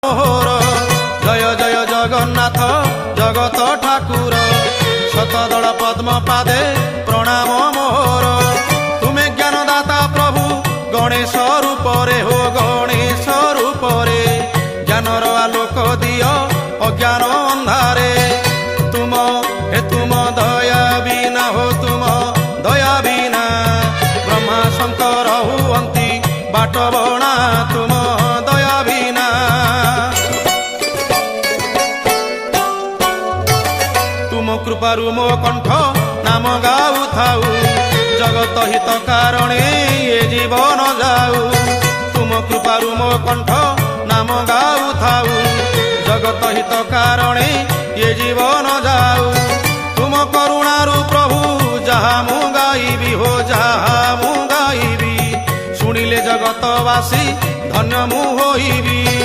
मोहर जय जय जगन्नाथ जगत ठाकुर शतदल पद्म पादे प्रणाम मोहर तुमे ज्ञानदाता प्रभु गणेश रूपरे हो गणेश रूपरे ज्ञानर आलोक दियो अज्ञान अंधारे तुम दया बिना हो तुम दया बिना ब्रह्मा शंकर हुअंती बाट बणा तुम दया बिना तुम कृपारु मो कंठ नाम गाऊ थाऊ जगत हित कारणे ये जीवन जाऊ तुम कृपारु मो कंठ नाम गाऊ थाऊ जगत हित कारणे ये जीवन जाऊ तुम करुणारु प्रभु जहा मु गाइबी हो जहा मु गाइबी शुणिले जगतवासी धन्य मु होइबी।